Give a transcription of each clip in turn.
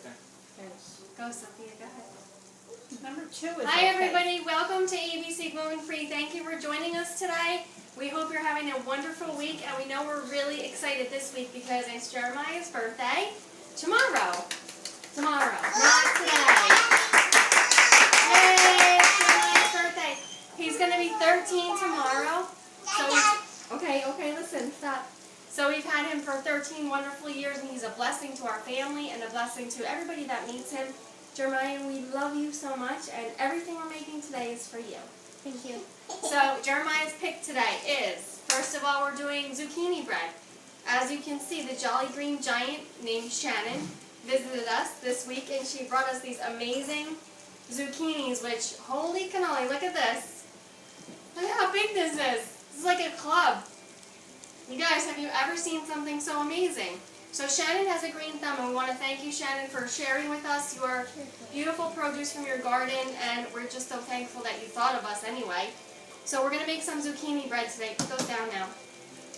Okay. Go, Sophia, go ahead. Number 2 is Hi everybody, welcome to ABC Gluten Free. Thank you for joining us today. We hope you're having a wonderful week, and we know we're really excited this week because it's Jeremiah's birthday tomorrow. Tomorrow, not today. Yay, it's Jeremiah's birthday. He's going to be 13 tomorrow. Okay, listen, stop. So we've had him for 13 wonderful years, and he's a blessing to our family and a blessing to everybody that meets him. Jeremiah, we love you so much, and everything we're making today is for you. Thank you. So Jeremiah's pick today is, first of all, we're doing zucchini bread. As you can see, the Jolly Green Giant named Shannon visited us this week, and she brought us these amazing zucchinis, which, holy cannoli, look at this. Look at how big this is. This is like a club. You guys, have you ever seen something so amazing? So Shannon has a green thumb, and we want to thank you, Shannon, for sharing with us your beautiful produce from your garden, and we're just so thankful that you thought of us anyway. So we're going to make some zucchini bread today. Put those down now.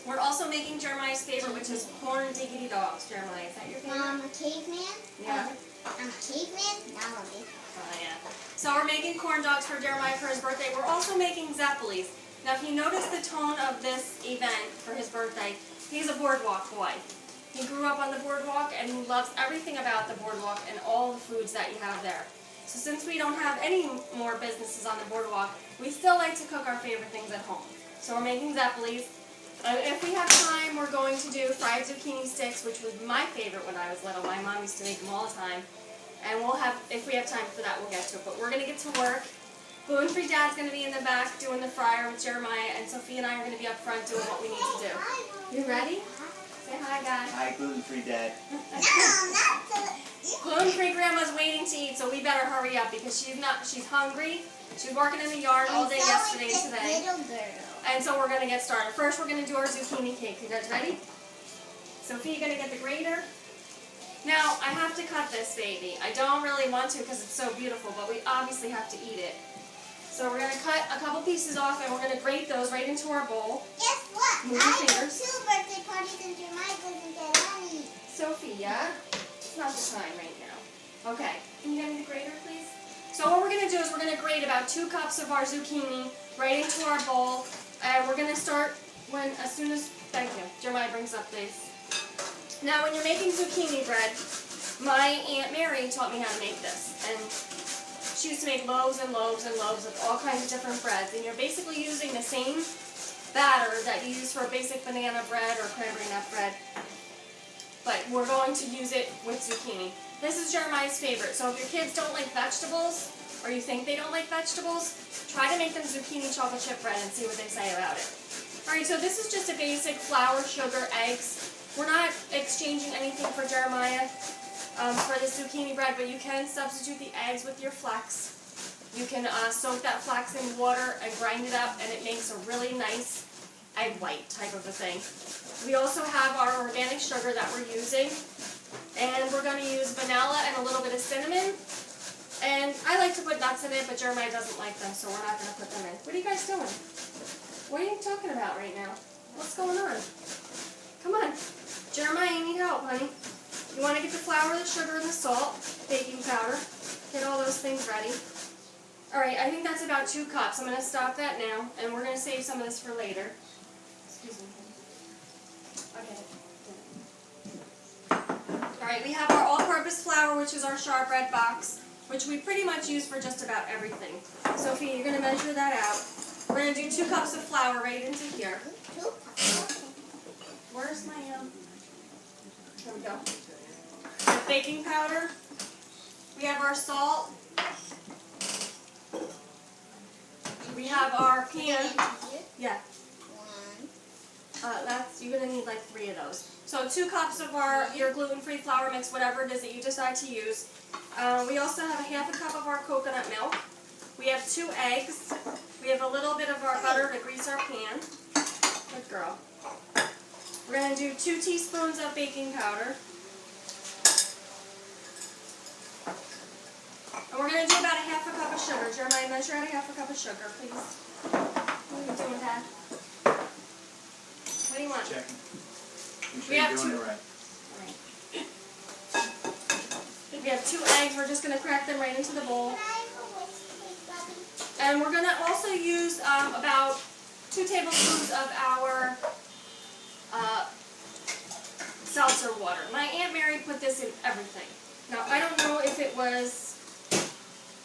We're also making Jeremiah's favorite, which is corn diggity dogs. Jeremiah, is that your favorite? I'm a caveman. Yeah. I'm a caveman. Now I'm a Oh, yeah. So we're making corn dogs for Jeremiah for his birthday. We're also making Zeppelis. Now, if you notice the tone of this event for his birthday, he's a boardwalk boy. He grew up on the boardwalk, and he loves everything about the boardwalk and all the foods that you have there. So since we don't have any more businesses on the boardwalk, we still like to cook our favorite things at home. So we're making Zeppelis. If we have time, we're going to do fried zucchini sticks, which was my favorite when I was little. My mom used to make them all the time. And we'll have, if we have time for that, we'll get to it. But we're going to get to work. Gluten Free Dad's going to be in the back doing the fryer with Jeremiah, and Sophie and I are going to be up front doing what we need to do. You ready? Say hi, guys. Hi, Gluten Free Dad. Gluten Free Grandma's waiting to eat, so we better hurry up because she's hungry. She was working in the yard all day yesterday and today. Little girl. And so we're going to get started. First, we're going to do our zucchini cake. You guys ready? Sophie, you going to get the grater? Now, I have to cut this baby. I don't really want to because it's so beautiful, but we obviously have to eat it. So we're going to cut a couple pieces off, and we're going to grate those right into our bowl. Guess what? Move your I have fingers. 2 birthday parties and Jeremiah doesn't get any. Sophia, it's not the time right now. Okay, can you get me the grater, please? So what we're going to do is we're going to grate about 2 cups of our zucchini right into our bowl, and we're going to start as soon as, thank you, Jeremiah brings up this. Now when you're making zucchini bread, my Aunt Mary taught me how to make this, and she used to make loaves and loaves and loaves of all kinds of different breads, and you're basically using the same batter that you use for a basic banana bread or cranberry nut bread, but we're going to use it with zucchini. This is Jeremiah's favorite, so if your kids don't like vegetables, or you think they don't like vegetables, try to make them zucchini chocolate chip bread and see what they say about it. Alright, so this is just a basic flour, sugar, eggs. We're not exchanging anything for Jeremiah for the zucchini bread, but you can substitute the eggs with your flax. You can soak that flax in water and grind it up, and it makes a really nice egg white type of a thing. We also have our organic sugar that we're using, and we're going to use vanilla and a little bit of cinnamon. And I like to put nuts in it, but Jeremiah doesn't like them, so we're not going to put them in. What are you guys doing? What are you talking about right now? What's going on? Come on. Jeremiah, you need help, honey. You want to get the flour, the sugar, and the salt, baking powder. Get all those things ready. Alright, I think that's about 2 cups. I'm going to stop that now, and we're going to save some of this for later. Excuse me. Okay. Alright, we have our all-purpose flour, which is our shortbread box, which we pretty much use for just about everything. Sophie, you're going to measure that out. We're going to do 2 cups of flour right into here. 2 cups. Where's my, there we go. The baking powder. We have our salt. We have our pan. Yeah. 1. You're going to need like 3 of those. So 2 cups of your gluten-free flour mix, whatever it is that you decide to use. We also have a half a cup of our coconut milk. We have 2 eggs. We have a little bit of our butter to grease our pan. Good girl. We're going to do 2 teaspoons of baking powder. And we're going to do about a half a cup of sugar. Jeremiah, measure out a half a cup of sugar, please. What are you doing, Dad? What do you want? Checking. We have You're doing 2. it right. We We have 2 eggs. We're just going to crack them right into the bowl. Can I have a whisk, please, Bobby? And we're going to also use about 2 tablespoons of our seltzer water. My Aunt Mary put this in everything. Now, I don't know if it was,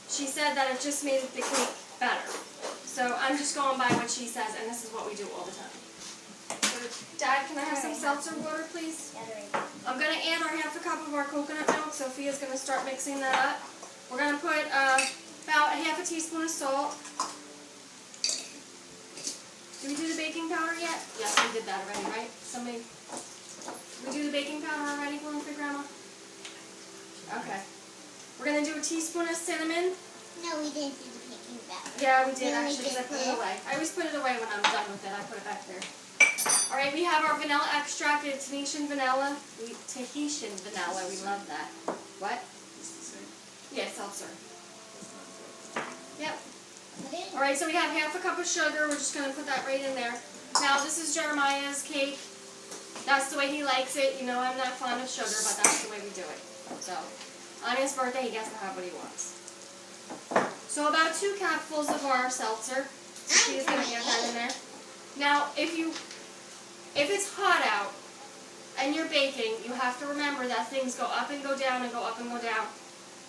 she said that it just made the cake better. So I'm just going by what she says, and this is what we do all the time. Dad, can I have some seltzer water, please? I'm going to add our 1/2 cup of our coconut milk. Sophia's going to start mixing that up. We're going to put about 1/2 teaspoon of salt. Did we do the baking powder yet? Yes, we did that already, right? Somebody, did we do the baking powder already, Gluten-Free Grandma? Okay. We're going to do a teaspoon of cinnamon. No, we didn't do the baking powder. Yeah, we did Yeah, we actually, because I did put it this. away. I always put it away when I'm done with it. I put it back there. All right, we have our vanilla extract. It's Tahitian vanilla. Tahitian vanilla. We love that. What? Yeah, seltzer. Yep. All right, so we have 1/2 cup of sugar. We're just going to put that right in there. Now, this is Jeremiah's cake. That's the way he likes it. You know, I'm not fond of sugar, but that's the way we do it. So, on his birthday, he gets to have what he wants. So, about 2 cupfuls of our seltzer. She's going to add that in there. Now, if it's hot out and you're baking, you have to remember that things go up and go down and go up and go down.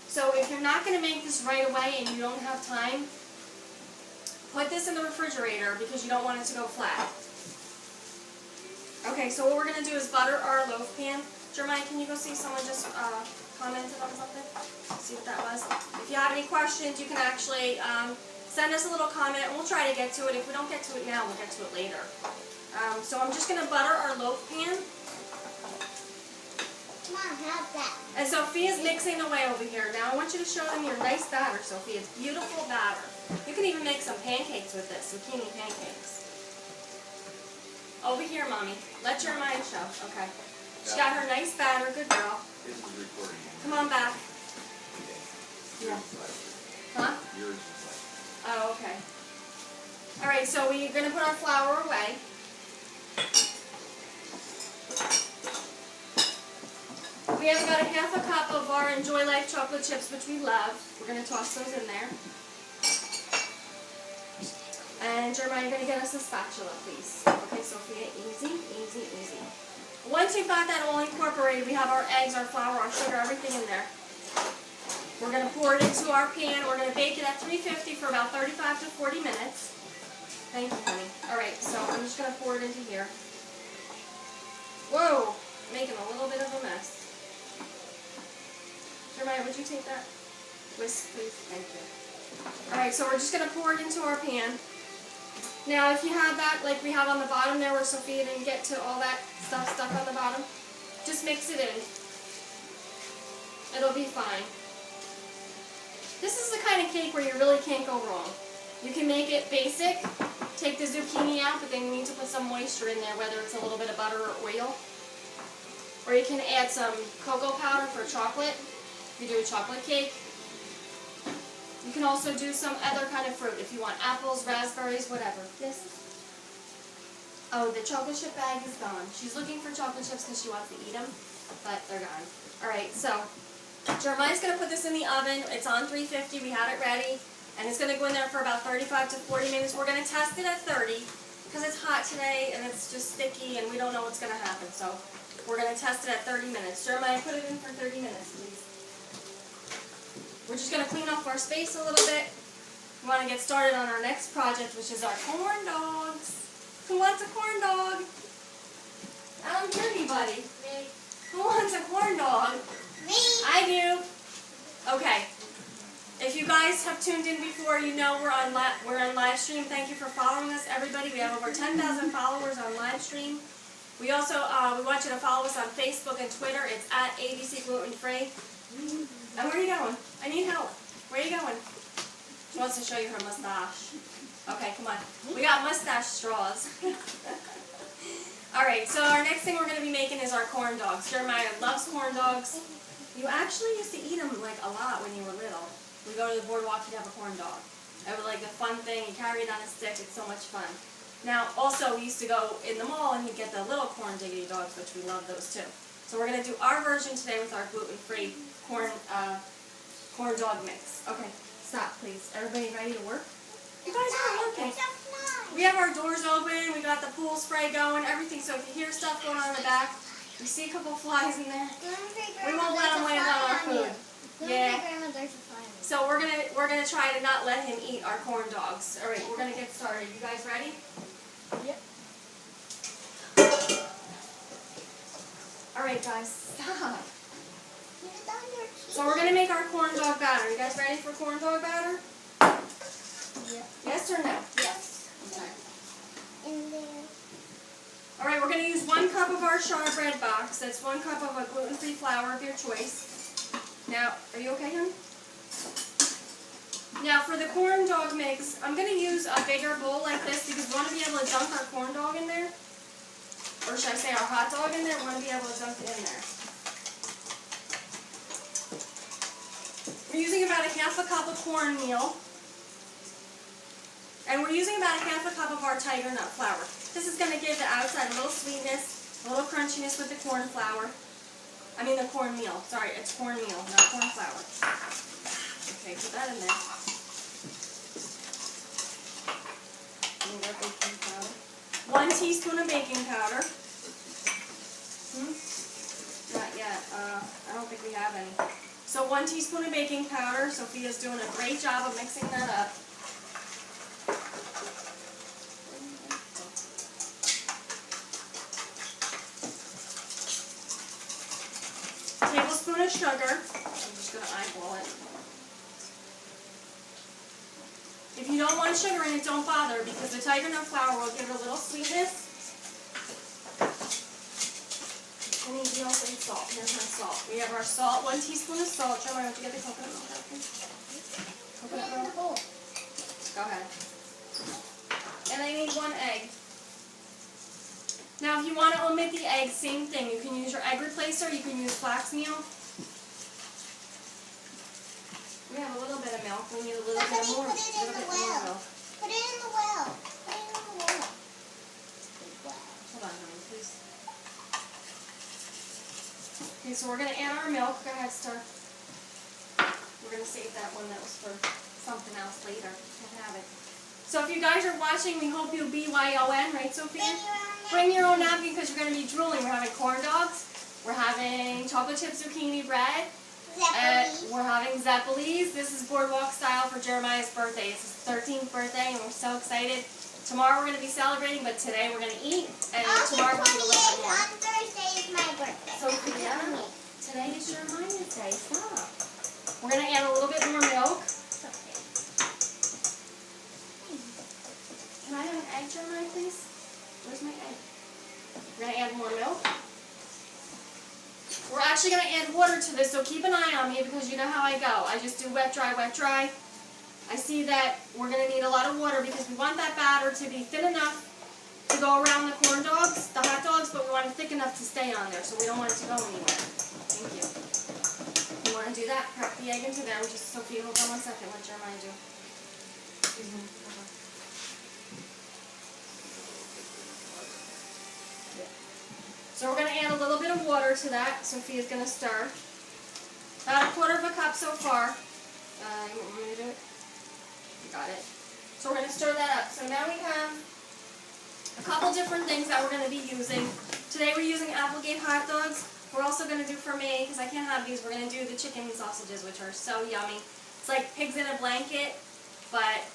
So, if you're not going to make this right away and you don't have time, put this in the refrigerator because you don't want it to go flat. Okay, so what we're going to do is butter our loaf pan. Jeremiah, can you go see if someone just commented on something? See what that was. If you have any questions, you can actually send us a little comment and we'll try to get to it. If we don't get to it now, we'll get to it later. So I'm just going to butter our loaf pan. Mom, how's that? And Sophia's mixing away over here. Now I want you to show them your nice batter, Sophia. It's beautiful batter. You can even make some pancakes with this, zucchini pancakes. Over here, Mommy. Let Jeremiah show. Okay. She got her nice batter. Good girl. This is recording. Come on back. Yeah. Huh? Yours is like. Oh, okay. All right, so we're going to put our flour away. We have about 1/2 cup of our Enjoy Life chocolate chips, which we love. We're going to toss those in there. And Jeremiah, you're going to get us a spatula, please. Okay, Sophia, easy, easy, easy. Once you've got that all incorporated, we have our eggs, our flour, our sugar, everything in there. We're going to pour it into our pan. We're going to bake it at 350 for about 35 to 40 minutes. Thank you, honey. All right, so I'm just going to pour it into here. Whoa, making a little bit of a mess. Jeremiah, would you take that whisk, please? Thank you. All right, so we're just going to pour it into our pan. Now, if you have that, like we have on the bottom there where Sophia didn't get to all that stuff stuck on the bottom, just mix it in. It'll be fine. This is the kind of cake where you really can't go wrong. You can make it basic, take the zucchini out, but then you need to put some moisture in there, whether it's a little bit of butter or oil. Or you can add some cocoa powder for chocolate. You do a chocolate cake. You can also do some other kind of fruit if you want apples, raspberries, whatever. Yes? Oh, the chocolate chip bag is gone. She's looking for chocolate chips because she wants to eat them, but they're gone. All right, so Jeremiah's going to put this in the oven. It's on 350. We had it ready, and it's going to go in there for about 35 to 40 minutes. We're going to test it at 30 because it's hot today, and it's just sticky, and we don't know what's going to happen. So we're going to test it at 30 minutes. Jeremiah, put it in for 30 minutes, please. We're just going to clean off our space a little bit. We want to get started on our next project, which is our corn dogs. Who wants a corn dog? I don't hear anybody. Me. Who wants a corn dog? Me. I do. Okay. If you guys have tuned in before, you know we're on live stream. Thank you for following us, everybody. We have over 10,000 followers on live stream. We also we want you to follow us on Facebook and Twitter. It's at ABC Gluten Free. And where are you going? I need help. Where are you going? She wants to show you her mustache. Okay, come on. We got mustache straws. Alright, so our next thing we're going to be making is our corn dogs. Jeremiah loves corn dogs. You actually used to eat them like a lot when you were little. We go to the boardwalk, you'd have a corn dog. It was like a fun thing. You carry it on a stick. It's so much fun. Now, also, we used to go in the mall and you'd get the little corn diggity dogs, which we love those too. So we're going to do our version today with our gluten-free corn dog mix. Okay, stop please. Everybody ready to work? You guys are working. We have our doors open, we got the pool spray going, everything. So if you hear stuff going on in the back, you see a couple flies in there, we won't let him land on our food. Yeah. So we're gonna try to not let him eat our corn dogs. All right, we're gonna get started. You guys ready? Yep. All right, guys, stop. So we're gonna make our corn dog batter. You guys ready for corn dog batter? Yep. Yes or no? Yes. Okay. In there. All right, we're gonna use 1 cup of our char bread box. That's 1 cup of a gluten-free flour of your choice. Now, are you okay, honey? Now for the corn dog mix, I'm going to use a bigger bowl like this because we want to be able to dunk our corn dog in there. Or should I say our hot dog in there? We want to be able to dunk it in there. We're using about 1/2 cup of cornmeal. And we're using about 1/2 cup of our tiger nut flour. This is going to give the outside a little sweetness, a little crunchiness with the corn flour. I mean the cornmeal. Sorry, it's cornmeal, not corn flour. Okay, put that in there. Need our baking powder. 1 teaspoon of baking powder. Not yet. I don't think we have any. So 1 teaspoon of baking powder. Sophia's doing a great job of mixing that up. Tablespoon of sugar. I'm just going to eyeball it. If you don't want sugar in it, don't bother because the tiger nut flour will give it a little sweetness. And you also need salt. Here's my salt. We have our salt, 1 teaspoon of salt. Jeremiah, don't you get the coconut milk out, please? Put it in the bowl. Go ahead. And I need 1 egg. Now, if you want to omit the egg, same thing. You can use your egg replacer. You can use flax meal. We have a little bit of milk. We need a little bit more. Put it in the well. Put it in the well. Put it in the well. Hold on, honey, please. Okay, so we're going to add our milk. Go ahead, Star. We're going to save that one that was for something else later. We'll have it. So if you guys are watching, we hope you BYON, right, Sophia? Bring your own napkin because you're going to be drooling. We're having corn dogs. We're having chocolate chip zucchini bread. We're having Zeppelis. This is boardwalk style for Jeremiah's birthday. It's his 13th birthday, and we're so excited. Tomorrow we're going to be celebrating, but today we're going to eat, and tomorrow we'll eat a little bit more. On Thursday is my birthday. Sophia, today is Jeremiah's day. Stop. We're going to add a little bit more milk. Can I have an egg, Jeremiah, please? Where's my egg? We're going to add more milk. We're actually going to add water to this, so keep an eye on me because you know how I go. I just do wet, dry, wet, dry. I see that we're going to need a lot of water because we want that batter to be thin enough to go around the corn dogs, the hot dogs, but we want it thick enough to stay on there, so we don't want it to go anywhere. Thank you. You want to do that? Crack the egg into there. Just Sophia, hold on 1 second. Let Jeremiah do. So we're going to add a little bit of water to that. Sophia's going to stir. About 1/4 cup so far. You want me to do it? You got it. So we're going to stir that up. So now we have a couple different things that we're going to be using. Today we're using Applegate hot dogs. We're also going to do for me, because I can't have these, we're going to do the chicken sausages, which are so yummy. It's like pigs in a blanket, but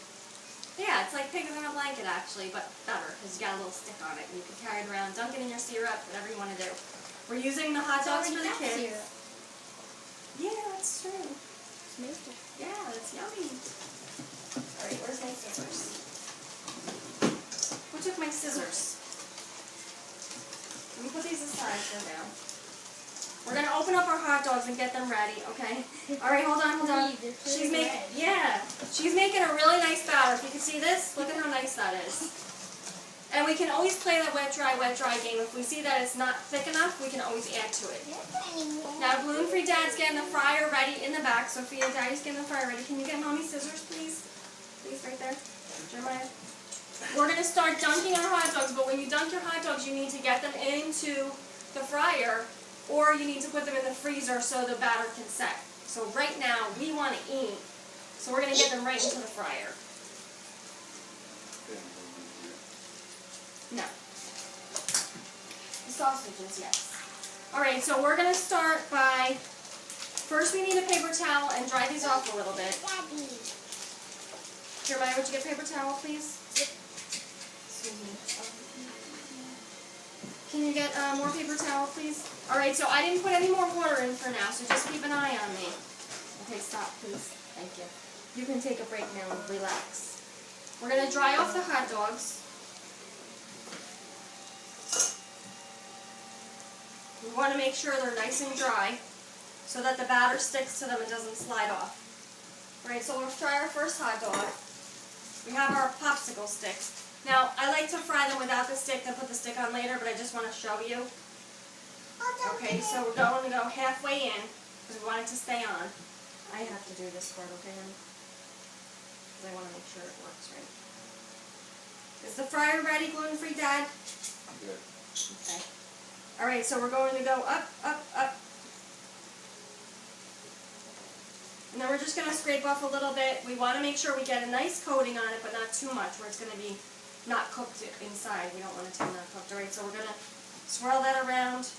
yeah, it's like pigs in a blanket actually, but better because you got a little stick on it and you can carry it around, dunk it in your syrup, whatever you want to do. We're using the hot dogs for the kids. Syrup. Yeah, that's true. It's maple. Yeah, that's yummy. Alright, where's my scissors? Who took my scissors? Let me put these aside for now. We're going to open up our hot dogs and get them ready, okay? Alright, hold on. She's making a really nice batter. If you can see this, look at how nice that is. And we can always play the wet, dry game. If we see that it's not thick enough, we can always add to it. Now, gluten-free Dad's getting the fryer ready in the back. Sophia, Daddy's getting the fryer ready. Can you get Mommy scissors, please? Please, right there. Jeremiah. We're going to start dunking our hot dogs, but when you dunk your hot dogs, you need to get them into the fryer or you need to put them in the freezer so the batter can set. So right now, we want to eat, so we're going to get them right into the fryer. No. The sausages, yes. Alright, so we're going to start by, first we need a paper towel and dry these off a little bit. Daddy. Jeremiah, would you get a paper towel, please? Excuse me. Can you get more paper towel, please? Alright, so I didn't put any more water in for now, so just keep an eye on me. Okay, stop, please. Thank you. You can take a break now and relax. We're going to dry off the hot dogs. We want to make sure they're nice and dry so that the batter sticks to them and doesn't slide off. Alright, so we'll try our first hot dog. We have our popsicle sticks. Now, I like to fry them without the stick and put the stick on later, but I just want to show you. Okay, so we're going to go halfway in because we want it to stay on. I have to do this part, okay, honey? Because I want to make sure it works right. Is the fryer ready, gluten-free, Dad? Good. Okay. Alright, so we're going to go up, up, up. And then we're just going to scrape off a little bit. We want to make sure we get a nice coating on it, but not too much, where it's going to be not cooked inside. We don't want it to be not cooked. Alright, so we're going to swirl that around.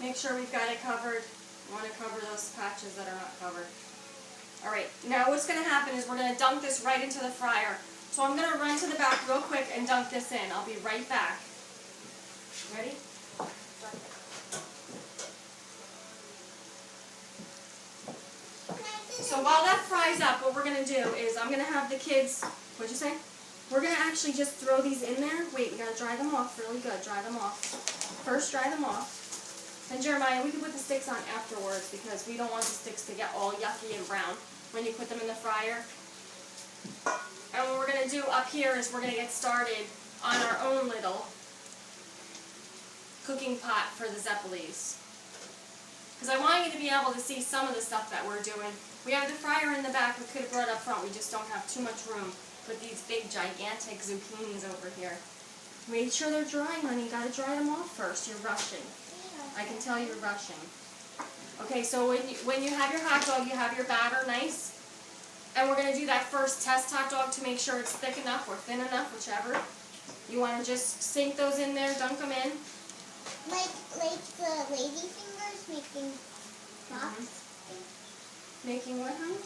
Make sure we've got it covered. We want to cover those patches that are not covered. Alright, now what's going to happen is we're going to dunk this right into the fryer. So I'm going to run to the back real quick and dunk this in. I'll be right back. Ready? So while that fries up, what we're going to do is I'm going to have the kids, what'd you say? We're going to actually just throw these in there. Wait, we got to dry them off really good. Dry them off. First, dry them off. And Jeremiah, we can put the sticks on afterwards because we don't want the sticks to get all yucky and brown when you put them in the fryer. And what we're going to do up here is we're going to get started on our own little cooking pot for the Zeppelis. Because I want you to be able to see some of the stuff that we're doing. We have the fryer in the back. We could have brought up front. We just don't have too much room with these big, gigantic zucchinis over here. Make sure they're dry, honey. You got to dry them off first. You're rushing. I can tell you're rushing. Okay, so when you have your hot dog, you have your batter nice. And we're going to do that first test hot dog to make sure it's thick enough or thin enough, whichever. You want to just sink those in there, dunk them in. Like the lady fingers making socks. Making what, honey?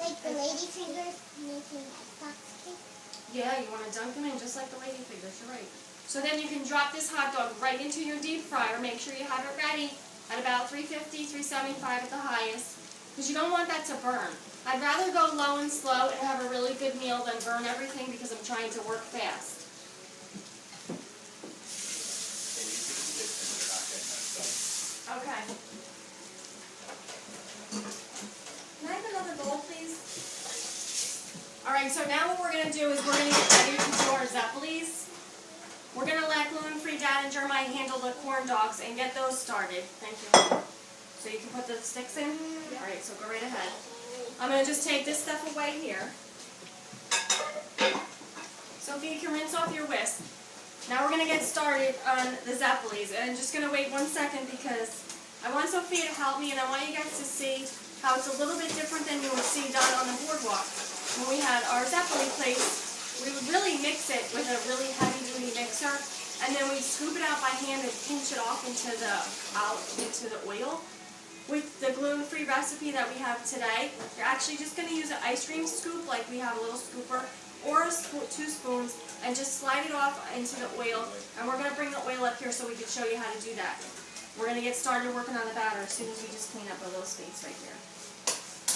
Like the lady fingers making a socks cake. Yeah, you want to dunk them in just like the lady fingers, you're right. So then you can drop this hot dog right into your deep fryer. Make sure you have it ready at about 350, 375 at the highest, because you don't want that to burn. I'd rather go low and slow and have a really good meal than burn everything because I'm trying to work fast. Okay. Can I have another bowl, please? Alright, so now what we're going to do is we're going to get ready to do our Zeppelis. We're going to let gluten-free Dad and Jeremiah handle the corn dogs and get those started. Thank you. So you can put the sticks in? Alright, so go right ahead. I'm going to just take this stuff away here. Sophie, you can rinse off your whisk. Now we're going to get started on the Zeppelis. And I'm just going to wait 1 second because I want Sophia to help me and I want you guys to see how it's a little bit different than you would see done on the boardwalk. When we had our Zeppeli place, we would really mix it with a really heavy-duty mixer, and then we scoop it out by hand and pinch it off into the oil. With the gluten-free recipe that we have today, you're actually just going to use an ice cream scoop, like we have a little scooper, or 2 spoons, and just slide it off into the oil. And we're going to bring the oil up here so we can show you how to do that. We're going to get started working on the batter as soon as we just clean up a little space right here.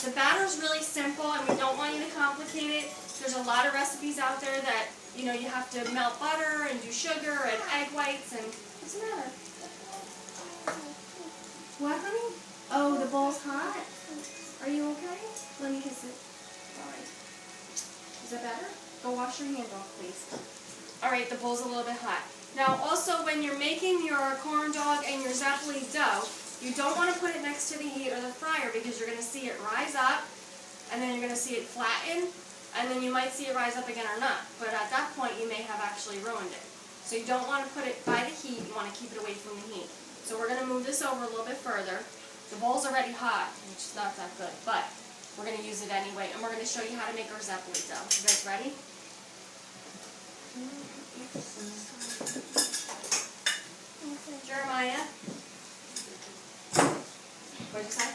The batter is really simple, and we don't want you to complicate it. There's a lot of recipes out there that, you know, you have to melt butter and do sugar and egg whites and... What's the matter? What, honey? Oh, the bowl's hot? Are you okay? Let me kiss it. Alright. Is that better? Go wash your hand off, please. Alright, the bowl's a little bit hot. Now, also, when you're making your corn dog and your Zeppeli dough, you don't want to put it next to the heat or the fryer because you're going to see it rise up, and then you're going to see it flatten, and then you might see it rise up again or not. But at that point, you may have actually ruined it. So you don't want to put it by the heat. You want to keep it away from the heat. So we're going to move this over a little bit further. The bowl's already hot, which is not that good, but we're going to use it anyway. And we're going to show you how to make our zeppoli dough. You guys ready? Jeremiah? What'd you say?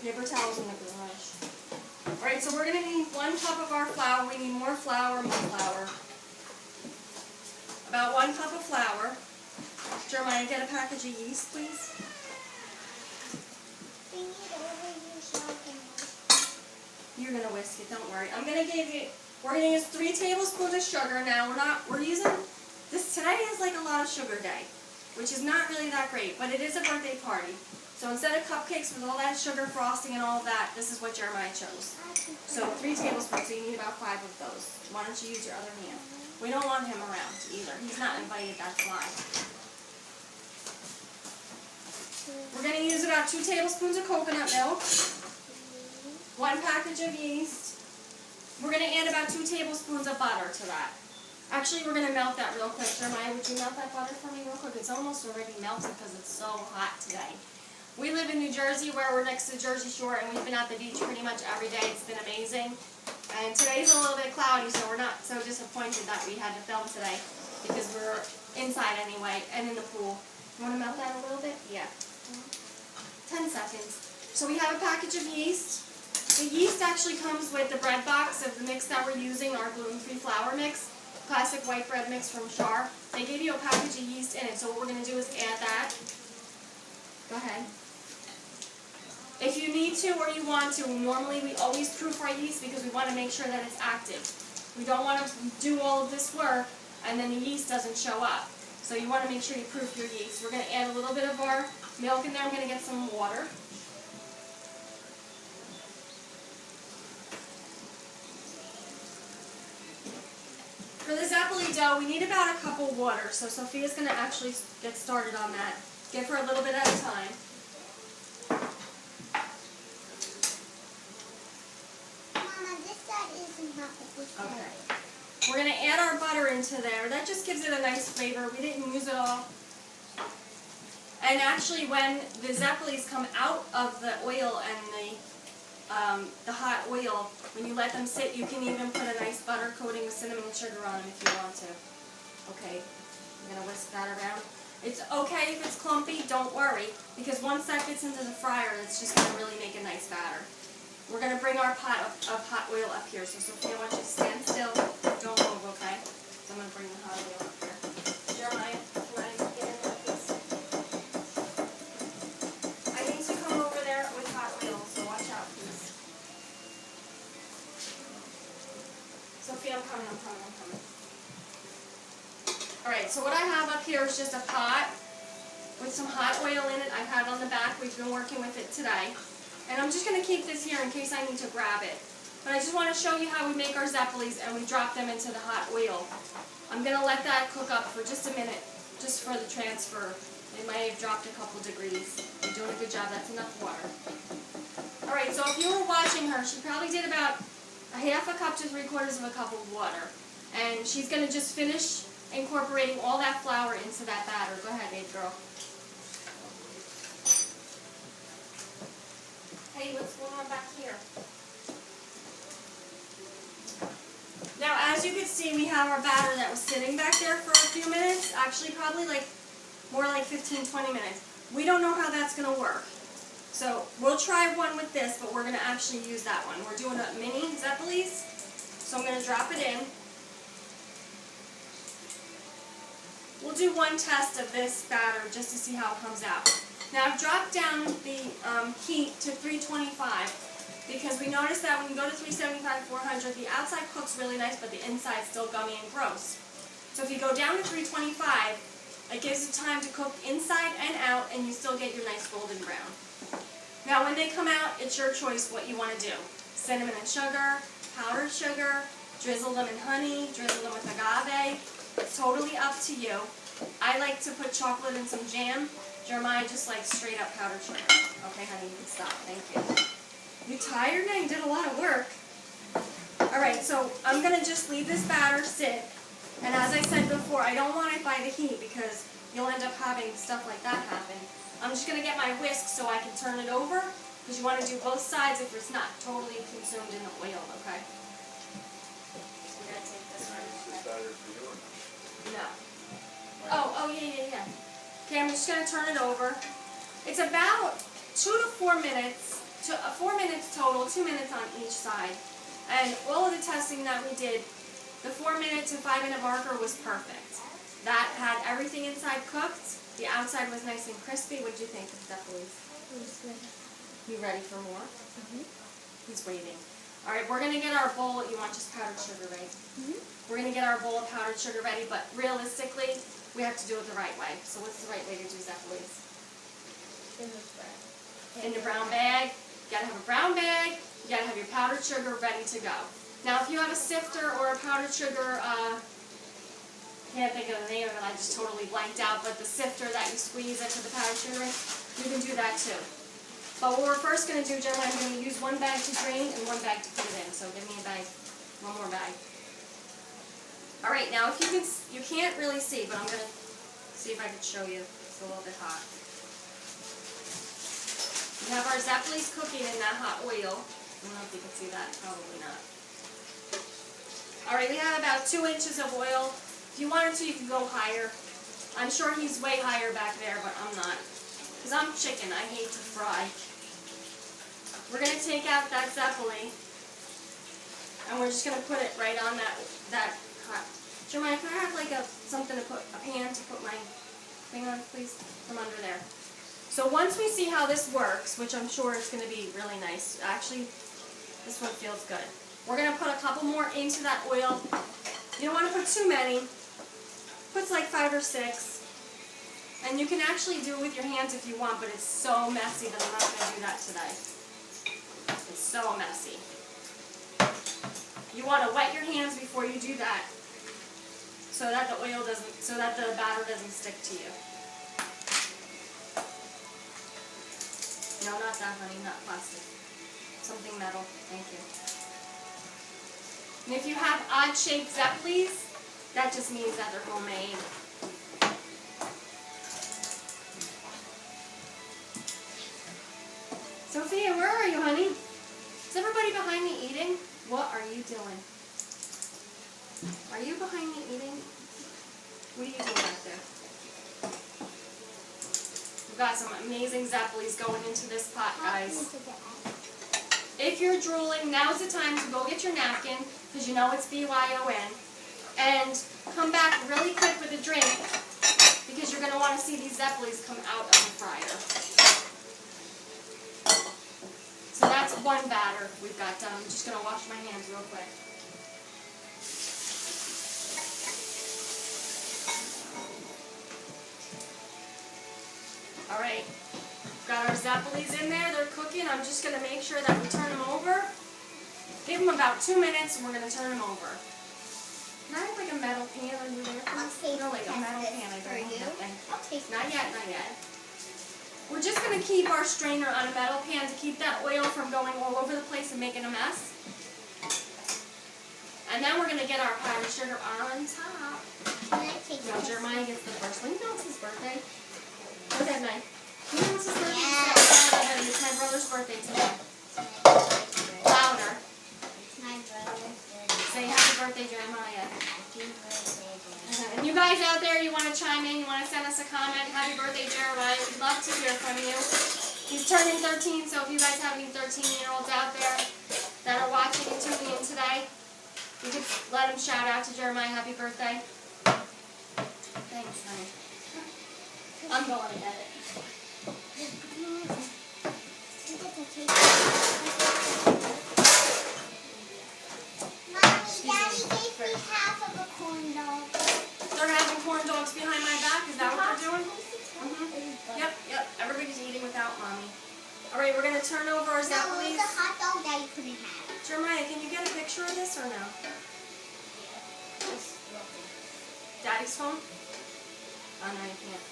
Paper towels in the garage. Alright, so we're going to need 1 cup of our flour. We need more flour, more flour. About 1 cup of flour. Jeremiah, get a package of yeast, please. We need overuse salt. You're going to whisk it, don't worry. We're going to use 3 tablespoons of sugar. Now, we're using, today is like a lot of sugar day, which is not really that great, but it is a birthday party. So instead of cupcakes with all that sugar frosting and all of that, this is what Jeremiah chose. So 3 tablespoons, so you need about 5 of those. Why don't you use your other hand? We don't want him around either. He's not invited, that's why. We're going to use about 2 tablespoons of coconut milk, 1 package of yeast. We're going to add about 2 tablespoons of butter to that. Actually, we're going to melt that real quick. Jeremiah, would you melt that butter for me real quick? It's almost already melted because it's so hot today. We live in New Jersey, where we're next to the Jersey Shore, and we've been at the beach pretty much every day. It's been amazing. And today's a little bit cloudy, so we're not so disappointed that we had to film today, because we're inside anyway, and in the pool. You want to melt that a little bit? Yeah. 10 seconds. So we have a package of yeast. The yeast actually comes with the bread box of the mix that we're using, our gluten-free flour mix, classic white bread mix from Char. They give you a package of yeast in it, so what we're going to do is add that. Go ahead. If you need to or you want to, normally we always proof our yeast because we want to make sure that it's active. We don't want to do all of this work and then the yeast doesn't show up. So you want to make sure you proof your yeast. We're going to add a little bit of our milk in there. I'm going to get some water. For the zeppoli dough, we need about a cup of water. So Sophia's going to actually get started on that. Give her a little bit at a time. Okay. We're going to add our butter into there. That just gives it a nice flavor. We didn't use it all. And actually, when the zeppolis come out of the oil and the hot oil, when you let them sit, you can even put a nice butter coating with cinnamon and sugar on them if you want to. Okay. I'm going to whisk that around. It's okay if it's clumpy, don't worry, because once that gets into the fryer, it's just going to really make a nice batter. We're going to bring our pot of hot oil up here. So Sophia, I want you to stand still. Don't move, okay? So I'm going to bring the hot oil up here. Jeremiah, can I get in there, please? I need to come over there with hot oil, so watch out, please. Sophia, I'm coming. Alright, so what I have up here is just a pot with some hot oil in it. I've had it on the back. We've been working with it today. And I'm just going to keep this here in case I need to grab it. But I just want to show you how we make our zeppolis and we drop them into the hot oil. I'm going to let that cook up for just a minute, just for the transfer. It might have dropped a couple degrees. You're doing a good job. That's enough water. Alright, so if you were watching her, she probably did about a half a cup to 3/4 of a cup of water. And she's going to just finish incorporating all that flour into that batter. Go ahead, babe girl. Hey, what's going on back here? Now, as you can see, we have our batter that was sitting back there for a few minutes. Actually, probably more like 15-20 minutes. We don't know how that's going to work. So, we'll try one with this, but we're going to actually use that one. We're doing a mini zeppolis. So I'm going to drop it in. We'll do one test of this batter just to see how it comes out. Now I've dropped down the heat to 325 because we noticed that when you go to 375, 400, the outside cooks really nice, but the inside's still gummy and gross. So if you go down to 325, it gives you time to cook inside and out, and you still get your nice golden brown. Now when they come out, it's your choice what you want to do. Cinnamon and sugar, powdered sugar, drizzle them in honey, drizzle them with agave. It's totally up to you. I like to put chocolate and some jam. Jeremiah just likes straight up powdered sugar. Okay, honey, you can stop. Thank you. You tired now? You did a lot of work. Alright, so I'm going to just leave this batter sit. And as I said before, I don't want it by the heat because you'll end up having stuff like that happen. I'm just going to get my whisk so I can turn it over, because you want to do both sides if it's not totally consumed in the oil, okay? So we're going to take this right. Is this better for you or not? No. Oh, yeah. Okay, I'm just going to turn it over. It's about 2 to 4 minutes, 4 minutes total, 2 minutes on each side. And all of the testing that we did, the 4 minute to 5 minute marker was perfect. That had everything inside cooked. The outside was nice and crispy. What did you think of that, Louise? It was good. You ready for more? Mm-hmm. He's waiting. All right, we're going to get our bowl. You want just powdered sugar, right? Mm-hmm. We're going to get our bowl of powdered sugar ready, but realistically, we have to do it the right way. So what's the right way to do that, Louise? In the brown. In the brown bag. You got to have a brown bag. You got to have your powdered sugar ready to go. Now, if you have a sifter or a powdered sugar, can't think of the name of it, I just totally blanked out, but the sifter that you squeeze into the powdered sugar in, you can do that too. But what we're first going to do, Jeremiah, I'm going to use one bag to drain and one bag to put it in. So give me a bag, one more bag. All right, now if you can't really see, but I'm going to see if I can show you. It's a little bit hot. We have our Zeppelis cooking in that hot oil. I don't know if you can see that, probably not. All right, we have about 2 inches of oil. If you wanted to, you could go higher. I'm sure he's way higher back there, but I'm not. Because I'm chicken, I hate to fry. We're going to take out that Zeppeli, and we're just going to put it right on that hot. Jeremiah, can I have like something to put, a pan to put my thing on, please? From under there. So once we see how this works, which I'm sure is going to be really nice. Actually, this one feels good. We're going to put a couple more into that oil. You don't want to put too many. Puts like 5 or 6. And you can actually do it with your hands if you want, but it's so messy that I'm not going to do that today. It's so messy. You want to wet your hands before you do that, so that the batter doesn't stick to you. No, not that, honey, not plastic. Something metal. Thank you. And if you have odd-shaped Zeppelis, that just means that they're homemade. Sophia, where are you, honey? Is everybody behind me eating? What are you doing? Are you behind me eating? What are you doing out there? We've got some amazing Zeppelis going into this pot, guys. If you're drooling, now's the time to go get your napkin, because you know it's BYON, and come back really quick with a drink, because you're going to want to see these Zeppelis come out of the fryer. So that's one batter we've got done. I'm just going to wash my hands real quick. All right. Got our Zeppelis in there, they're cooking. I'm just going to make sure that we turn them over. Give them about 2 minutes and we're going to turn them over. Can I have like a metal pan under there, please? No, like a metal pan. I don't want nothing. Not yet, not yet. We're just going to keep our strainer on a metal pan to keep that oil from going all over the place and making a mess. And then we're going to get our powdered sugar on top. No, Jeremiah gets the first one. You know it's his birthday. Go ahead, Mike. You know it's his birthday? Yeah. It's my brother's birthday today. Louder. It's my brother's birthday. Say happy birthday, Jeremiah. Happy birthday. And you guys out there, you want to chime in, you want to send us a comment, happy birthday, Jeremiah. We'd love to hear from you. He's turning 13, so if you guys have any 13-year-olds out there that are watching and tuning in today, you could let him shout out to Jeremiah, happy birthday. Thanks, honey. I'm going to edit. Daddy gave me half of a corn dog. They're having corn dogs behind my back, is that what they're doing? Mm-hmm. Yep, everybody's eating without mommy. Alright, we're going to turn over our No, Zeppelis. it's a hot dog that you couldn't have. Jeremiah, can you get a picture of this or no? Daddy's phone? Oh, no, you can't.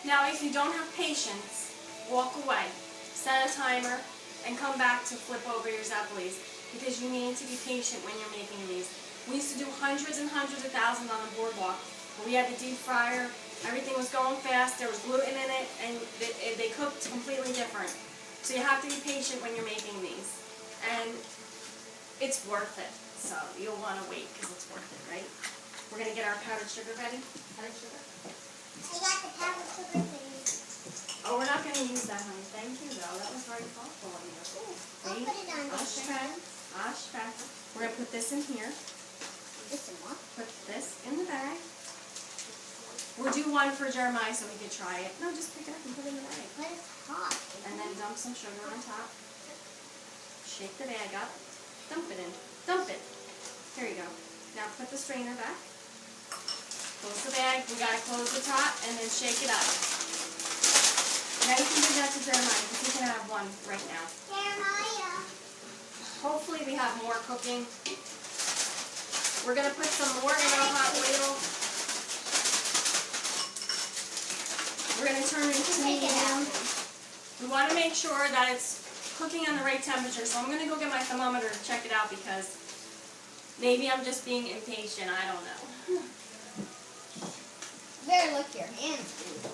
Now, if you don't have patience, walk away, set a timer, and come back to flip over your Zeppelis, because you need to be patient when you're making these. We used to do hundreds and hundreds of thousands on the boardwalk. We had the deep fryer. Everything was going fast. There was gluten in it, and they cooked completely different. So you have to be patient when you're making these, and it's worth it. So you'll want to wait because it's worth it, right? We're gonna get our powdered sugar ready. Powdered sugar. I got the powdered sugar thing. Oh, we're not gonna use that, honey. Thank you, though. That was very thoughtful of you. I'll Wait. put it on this one. Ashtrack. We're gonna put this in here. This in what? Put this in the bag. We'll do one for Jeremiah so we can try it. No, just pick it up and put it in the bag. But it's hot. And then dump some sugar on top. Shake the bag up. Dump it in. Dump it. Here you go. Now put the strainer back. Close the bag. We gotta close the top and then shake it up. Now you can give that to Jeremiah because he can have one right now. Jeremiah. Hopefully we have more cooking. We're gonna put some more in our hot oil. We're going to turn it to medium. We want to make sure that it's cooking on the right temperature, so I'm going to go get my thermometer to check it out because maybe I'm just being impatient. I don't know. You better look your hands, dude.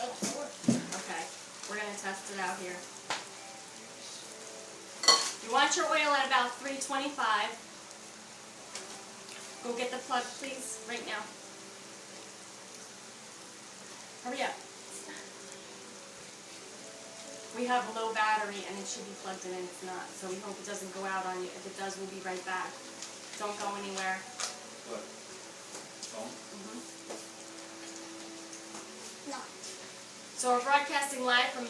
Okay, we're going to test it out here. You want your oil at about 325. Go get the plug, please, right now. Hurry up. We have a low battery and it should be plugged in and it's not, so we hope it doesn't go out on you. If it does, we'll be right back. Don't go anywhere. What? Phone? No. So we're broadcasting live from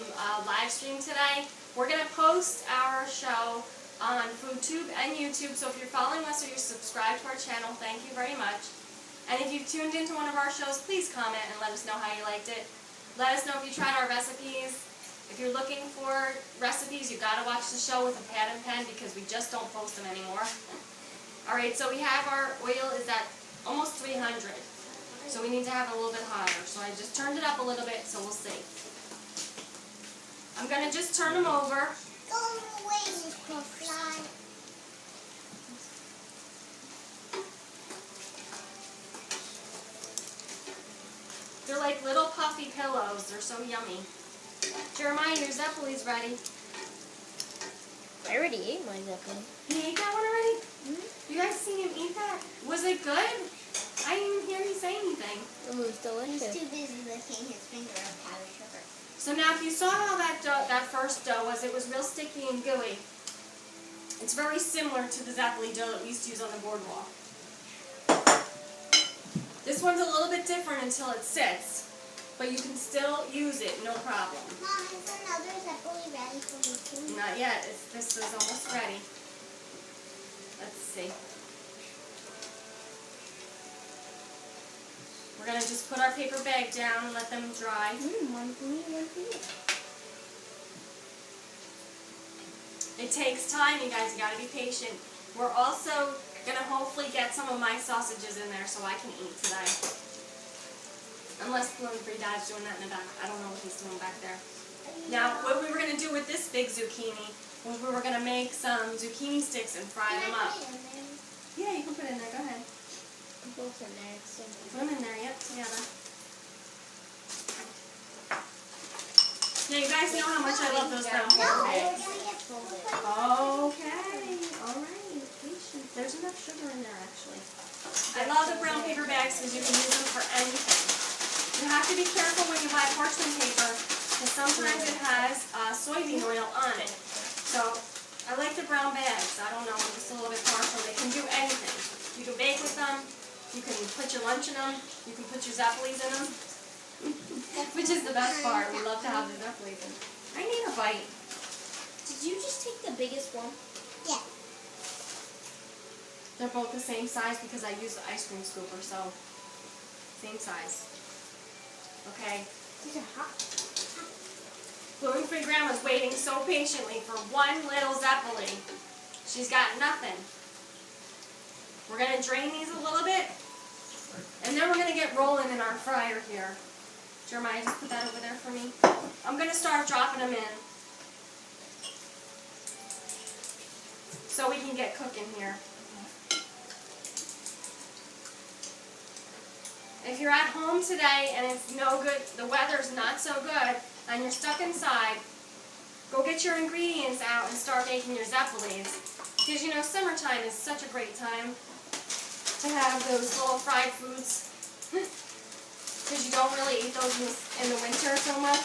live stream today. We're going to post our show on FoodTube and YouTube, so if you're following us or you're subscribed to our channel, thank you very much. And if you've tuned into one of our shows, please comment and let us know how you liked it. Let us know if you tried our recipes. If you're looking for recipes, you've got to watch the show with a pad and pen because we just don't post them anymore. Alright, so we have our oil is at almost 300. So we need to have it a little bit hotter. So I just turned it up a little bit, so we'll see. I'm going to just turn them over. Go away, Mr. Fly. They're like little puffy pillows. They're so yummy. Jeremiah, your Zeppelin's ready. I already ate my Zeppelin. He ate that one already? You guys seen him eat that? Was it good? I didn't even hear you say anything. It was He's delicious. too busy licking his finger of powdered sugar. So now if you saw how that dough, that first dough was, it was real sticky and gooey. It's very similar to the Zeppelin dough that we used to use on the boardwalk. This one's a little bit different until it sits, but you can still use it, no problem. Mom, is another Zeppelin ready for me too? Not yet. This is almost ready. Let's see. We're going to just put our paper bag down and let them dry. One for me, one for you. It takes time, you guys. You got to be patient. We're also going to hopefully get some of my sausages in there so I can eat today. Unless Gluten-Free Dad's doing that in the back. I don't know what he's doing back there. Now, what we were going to do with this big zucchini was we were going to make some zucchini sticks and fry them up. Yeah, you can put it in there. Go ahead. Both in there. Put them in there, yep, together. Now, you guys know how much I love those brown No, paper we're bags. gonna get folded. Okay, alright, patience. There's enough sugar in there, actually. I love the brown paper bags because you can use them for anything. You have to be careful when you buy parchment paper because sometimes it has soybean oil on it. So, I like the brown bags. I don't know, I'm just a little bit partial. They can do anything. You can bake with them. You can put your lunch in them. You can put your Zeppelins in them. Which is the best part. We love to have the Zeppelins in. I need a bite. Did you just take the biggest one? Yeah. They're both the same size because I use the ice cream scooper, so same size. Okay. These are hot. Gluten-Free Grandma's waiting so patiently for one little Zeppelin. She's got nothing. We're going to drain these a little bit, and then we're going to get rolling in our fryer here. Jeremiah, just put that over there for me. I'm going to start dropping them in so we can get cooking here. If you're at home today and it's no good, the weather's not so good, and you're stuck inside, go get your ingredients out and start making your Zeppelis. Because you know, summertime is such a great time to have those little fried foods. Because you don't really eat those in the winter so much.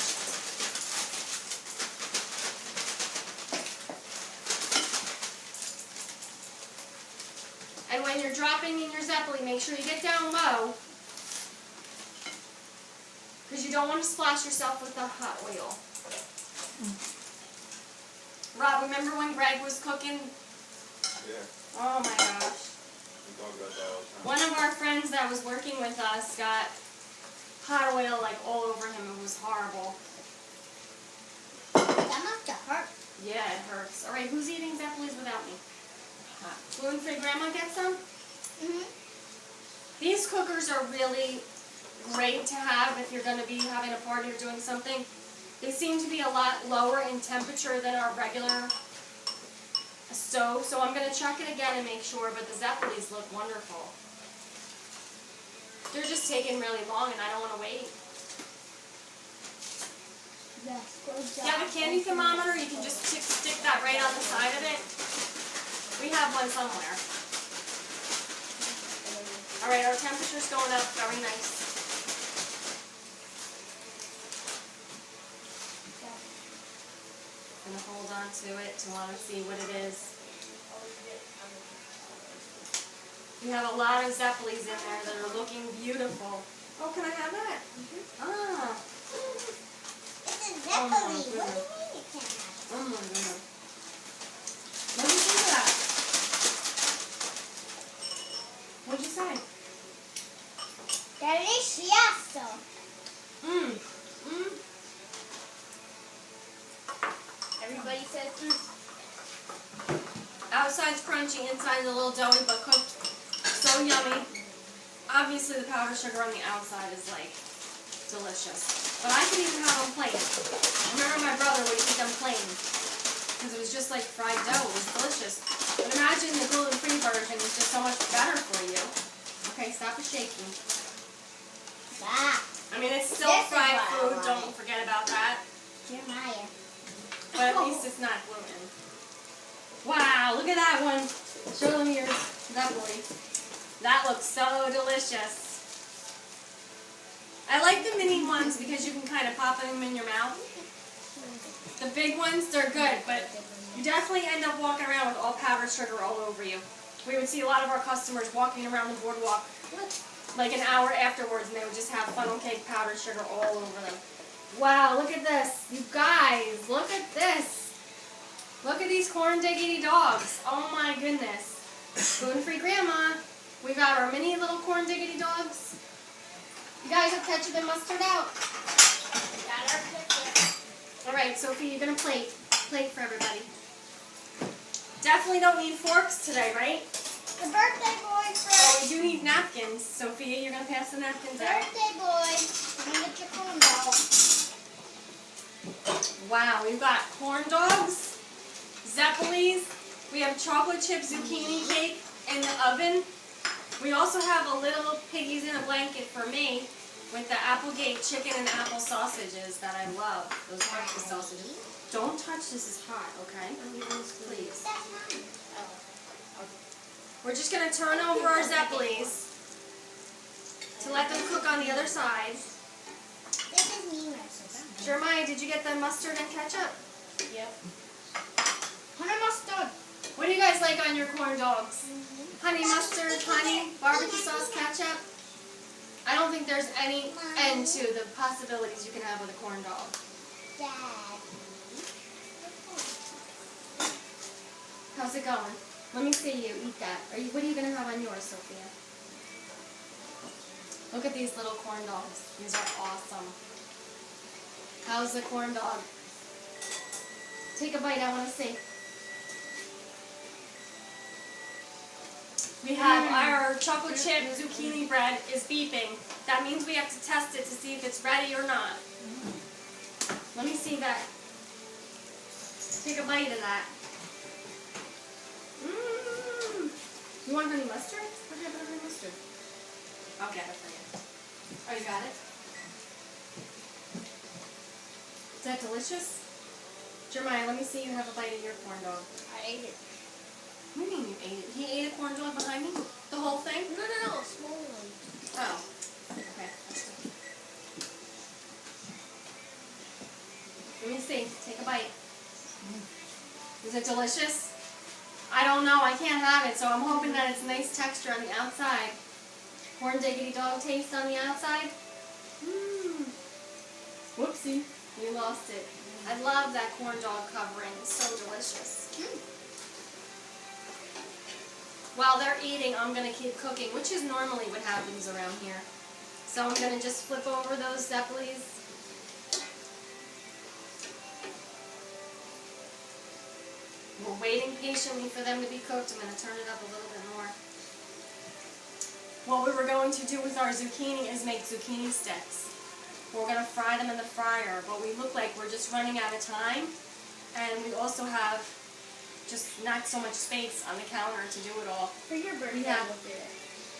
And when you're dropping in your Zeppeli, make sure you get down low. Because you don't want to splash yourself with the hot oil. Rob, remember when Greg was cooking? Yeah. Oh my gosh. We talk about that all the time. One of our friends that was working with us got hot oil like all over him. It was horrible. That must have hurt. Yeah, it hurts. All right, who's eating Zeppelis without me? Gluten-free grandma get some? Mhm. These cookers are really great to have if you're going to be having a party or doing something. They seem to be a lot lower in temperature than our regular stove, so I'm going to check it again and make sure, but the Zeppelis look wonderful. They're just taking really long and I don't want to wait. Yes, good job. You have a candy thermometer, you can just stick that right on the side of it. We have one somewhere. Alright, our temperature's going up, very nice. I'm going to hold on to it to want to see what it is. We have a lot of Zeppelis in there that are looking beautiful. Oh, can I have that? Ah. It's a Oh my Zeppeli. What do you goodness. mean you can't have it? Oh my goodness. What did you think of that? What'd you say? Delicioso. Mmm. Mmm. Everybody says, Outside's crunchy, inside's a little doughy, but cooked so yummy. Obviously, the powdered sugar on the outside is like delicious. But I could even have them plain. I remember my brother would eat them plain because it was just like fried dough. It was delicious. But imagine the gluten-free version is just so much better for you. Okay, stop the shaking. Ah, I mean, it's still This is fried what I food. like. Don't forget about that. Jeremiah. But at least it's not gluten. Wow, look at that one. Show them yours. Zeppeli. That looks so delicious. I like the mini ones because you can kind of pop them in your mouth. The big ones, they're good, but you definitely end up walking around with all powdered sugar all over you. We would see a lot of our customers walking around the boardwalk like an hour afterwards, and they would just have funnel cake powdered sugar all over them. Wow, look at this. You guys, look at this. Look at these corn diggity dogs. Oh my goodness. Gluten-free grandma. We got our mini little corn diggity dogs. You guys have ketchup and mustard out. Got our picture. Alright, Sophie, you're going to plate for everybody. Definitely don't need forks today, right? The birthday boy Oh, first. we do need napkins. Sophia, you're going to pass the napkins out. Birthday boy. I'm gonna get your corn dog. Wow, we've got corn dogs, Zeppelis, we have chocolate chip zucchini cake in the oven. We also have a little piggies in a blanket for me with the Applegate chicken and apple sausages that I love. Those breakfast sausages. Don't touch this, is hot, okay? Please. That's mine. We're just going to turn over our Zeppelis to let them cook on the other side. This is me, Marcus. Jeremiah, did you get the mustard and ketchup? yep. Honey mustard. What do you guys like on your corn dogs? Honey mustard, honey, barbecue sauce, ketchup? I don't think there's any end to the possibilities you can have with a corn dog. Dad. How's it going? Let me see you eat that. What are you going to have on yours, Sophia? Look at these little corn dogs. These are awesome. How's the corn dog? Take a bite, I want to see. We have our chocolate chip zucchini bread is beeping. That means we have to test it to see if it's ready or not. Let me see that. Take a bite of that. You want honey mustard? What happened to honey mustard? I'll get it for you. Oh, you got it? Is that delicious? Jeremiah, let me see you have a bite of your corn dog. I ate it. What do you mean you ate it? He ate a corn dog behind me? The whole thing? No, small one. Oh. Okay. Let me see. Take a bite. Is it delicious? I don't know. I can't have it, so I'm hoping that it's nice texture on the outside. Corn diggity dog taste on the outside. Mmm. Whoopsie. We lost it. I love that corn dog covering. It's so delicious. While they're eating, I'm going to keep cooking, which is normally what happens around here. So I'm going to just flip over those Zeppelis. We're waiting patiently for them to be cooked. I'm going to turn it up a little bit more. What we were going to do with our zucchini is make zucchini sticks. We're going to fry them in the fryer, but we look like we're just running out of time. And we also have just not so much space on the counter to do it all. For your birthday, Yeah. we'll do it.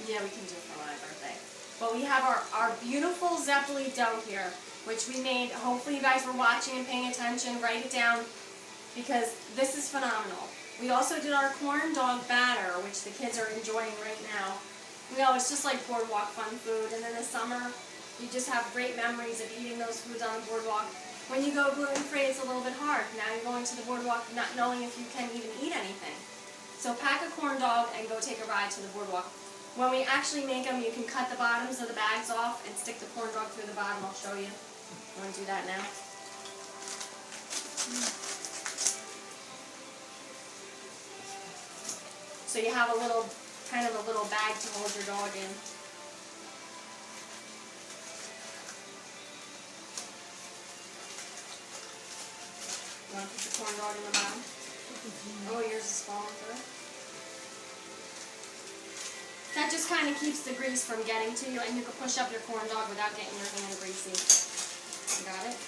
Yeah, we can do it for my birthday. But we have our beautiful Zeppeli dough here, which we made. Hopefully you guys were watching and paying attention. Write it down, because this is phenomenal. We also did our corn dog batter, which the kids are enjoying right now. You know, it's just like boardwalk fun food. And in the summer, you just have great memories of eating those foods on the boardwalk. When you go gluten-free, it's a little bit hard. Now you're going to the boardwalk not knowing if you can even eat anything. So pack a corn dog and go take a ride to the boardwalk. When we actually make them, you can cut the bottoms of the bags off and stick the corn dog through the bottom. I'll show you. You want to do that now? So you have a little, kind of a little bag to hold your dog in. You want to put the corn dog in the bottom? Oh, yours is falling through. That just kind of keeps the grease from getting to you, and you can push up your corn dog without getting your hand greasy. You got it?